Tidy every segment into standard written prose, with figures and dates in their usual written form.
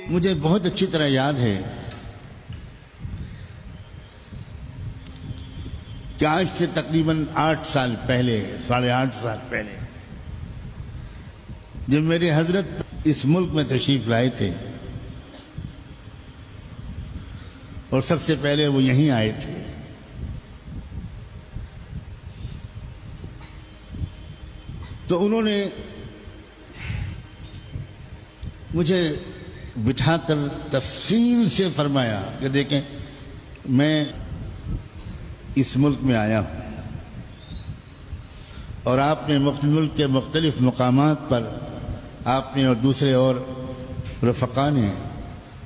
مجھے بہت اچھی طرح یاد ہے کہ آج سے تقریباً 8 سال پہلے، 8.5 سال پہلے، جب میرے حضرت اس ملک میں تشریف لائے تھے اور سب سے پہلے وہ یہیں آئے تھے، تو انہوں نے مجھے بٹھا کر تفصیل سے فرمایا کہ دیکھیں، میں اس ملک میں آیا ہوں اور آپ نے ملک کے مختلف مقامات پر، آپ نے اور دوسرے اور رفقا نے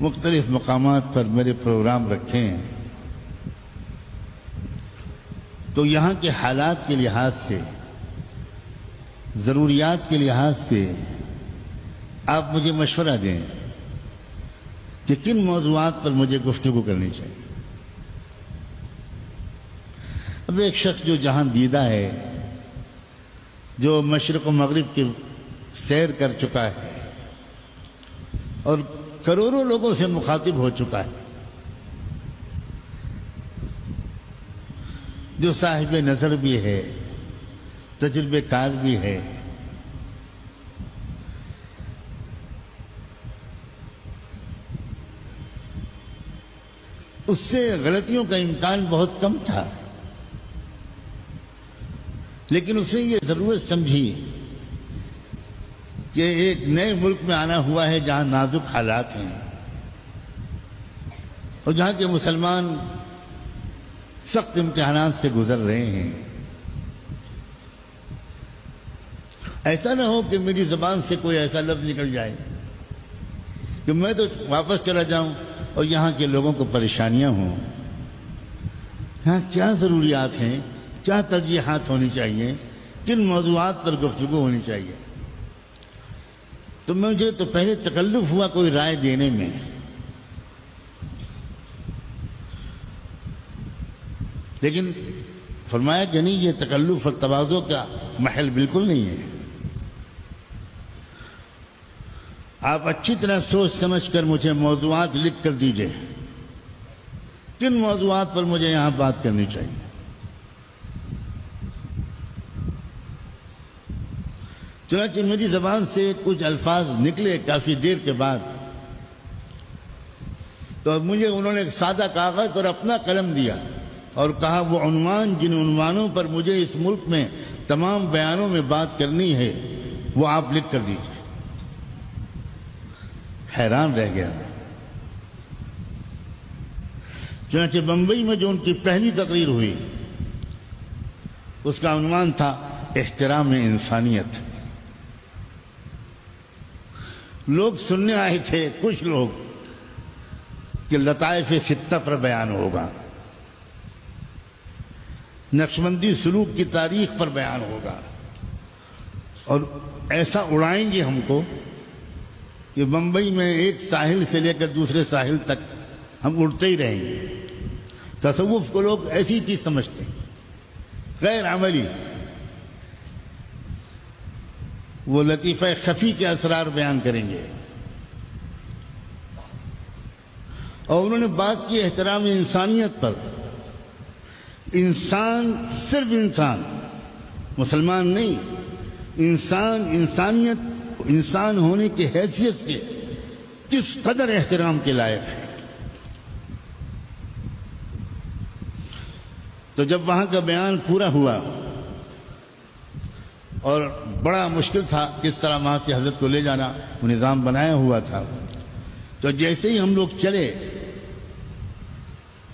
مختلف مقامات پر میرے پروگرام رکھے ہیں، تو یہاں کے حالات کے لحاظ سے، ضروریات کے لحاظ سے آپ مجھے مشورہ دیں کہ کن موضوعات پر مجھے گفتگو کرنی چاہیے۔ اب ایک شخص جو جہاں دیدہ ہے، جو مشرق و مغرب کی سیر کر چکا ہے اور کروڑوں لوگوں سے مخاطب ہو چکا ہے، جو صاحب نظر بھی ہے، تجربے کار بھی ہے، اس سے غلطیوں کا امکان بہت کم تھا، لیکن اس نے یہ ضرورت سمجھی کہ ایک نئے ملک میں آنا ہوا ہے جہاں نازک حالات ہیں اور جہاں کے مسلمان سخت امتحانات سے گزر رہے ہیں۔ ایسا نہ ہو کہ میری زبان سے کوئی ایسا لفظ نکل جائے کہ میں تو واپس چلا جاؤں اور یہاں کے لوگوں کو پریشانیاں ہوں۔ یہاں کیا ضروریات ہیں، کیا ترجیحات ہونی چاہیے، کن موضوعات پر گفتگو ہونی چاہیے، تو مجھے تو پہلے تکلف ہوا کوئی رائے دینے میں، لیکن فرمایا کہ نہیں، یہ تکلف اور تواضع کا محل بالکل نہیں ہے۔ آپ اچھی طرح سوچ سمجھ کر مجھے موضوعات لکھ کر دیجئے، کن موضوعات پر مجھے یہاں بات کرنی چاہیے۔ چنانچہ میری زبان سے کچھ الفاظ نکلے کافی دیر کے بعد، تو مجھے انہوں نے ایک سادہ کاغذ اور اپنا قلم دیا اور کہا وہ عنوان، جن عنوانوں پر مجھے اس ملک میں تمام بیانوں میں بات کرنی ہے، وہ آپ لکھ کر دیجئے۔ حیران رہ گیا۔ چنانچہ بمبئی میں جو ان کی پہلی تقریر ہوئی، اس کا عنوان تھا احترام انسانیت۔ لوگ سننے آئے تھے، کچھ لوگ، کہ لطائف ستہ پر بیان ہوگا، نقشبندی سلوک کی تاریخ پر بیان ہوگا، اور ایسا اڑائیں گے ہم کو کہ بمبئی میں ایک ساحل سے لے کر دوسرے ساحل تک ہم اڑتے ہی رہیں گے۔ تصوف کو لوگ ایسی چیز سمجھتے ہیں، غیر عملی۔ وہ لطیفہ خفی کے اسرار بیان کریں گے، اور انہوں نے بات کی احترام انسانیت پر۔ انسان، صرف انسان، مسلمان نہیں، انسان، انسانیت، انسان ہونے کی حیثیت سے کس قدر احترام کے لائق ہے۔ تو جب وہاں کا بیان پورا ہوا اور بڑا مشکل تھا کس طرح وہاں سے حضرت کو لے جانا، وہ نظام بنایا ہوا تھا، تو جیسے ہی ہم لوگ چلے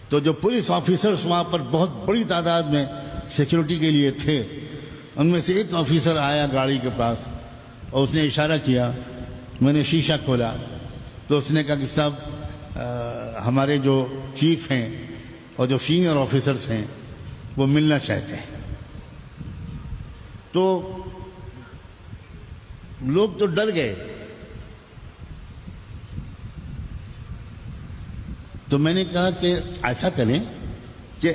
تو جو پولیس آفیسرز وہاں پر بہت بڑی تعداد میں سیکیورٹی کے لیے تھے، ان میں سے ایک آفیسر آیا گاڑی کے پاس اور اس نے اشارہ کیا۔ میں نے شیشہ کھولا تو اس نے کہا کہ صاحب، ہمارے جو چیف ہیں اور جو سینئر آفیسرز ہیں وہ ملنا چاہتے ہیں۔ تو لوگ تو ڈر گئے، تو میں نے کہا کہ ایسا کریں کہ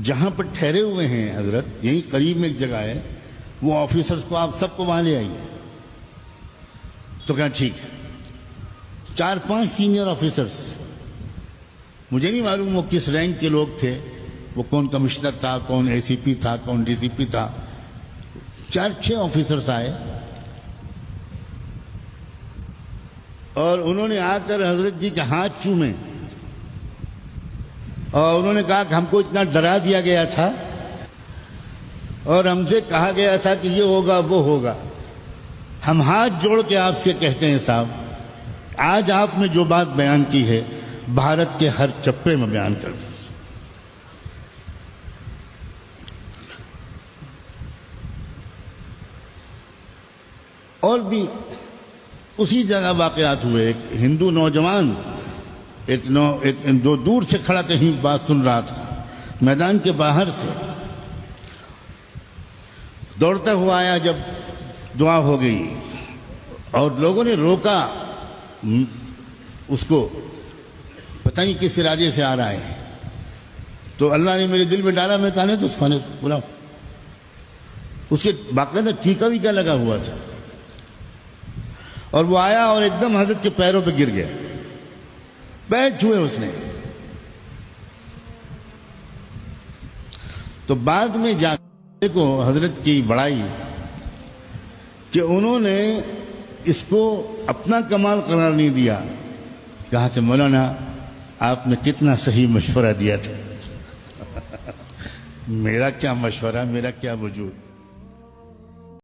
جہاں پر ٹھہرے ہوئے ہیں حضرت، یہیں قریب میں ایک جگہ ہے، وہ آفیسرز کو آپ سب کو وہاں لے آئیے۔ تو کہا ٹھیک ہے۔ 4-5 سینئر آفیسرز، مجھے نہیں معلوم وہ کس رینک کے لوگ تھے، وہ کون کمشنر تھا، کون اے سی پی تھا، کون ڈی سی پی تھا، 4-6 آفیسرز آئے اور انہوں نے آ کر حضرت جی کے ہاتھ چومے اور انہوں نے کہا کہ ہم کو اتنا ڈرا دیا گیا تھا اور ہم سے کہا گیا تھا کہ یہ ہوگا وہ ہوگا، ہم ہاتھ جوڑ کے آپ سے کہتے ہیں صاحب، آج آپ نے جو بات بیان کی ہے بھارت کے ہر چپے میں بیان کر دی۔ اور بھی اسی جگہ واقعات ہوئے، ایک ہندو نوجوان جو دور سے کھڑا کہیں بات سن رہا تھا، میدان کے باہر سے دوڑتا ہوا آیا، جب دعا ہو گئی اور لوگوں نے روکا اس کو، پتہ نہیں کس ارادے سے آ رہا ہے، تو اللہ نے میرے دل میں ڈالا، میں کہا تو اس کو بلاؤ، اس کے باقاعدہ ٹھیکا بھی کیا لگا ہوا تھا، اور وہ آیا اور ایک دم حضرت کے پیروں پہ گر گیا، پیر چھوئے اس نے۔ تو بعد میں جا کو حضرت کی بڑائی کہ انہوں نے اس کو اپنا کمال قرار نہیں دیا، کہا کہ مولانا آپ نے کتنا صحیح مشورہ دیا تھا۔ میرا کیا مشورہ، میرا کیا وجود،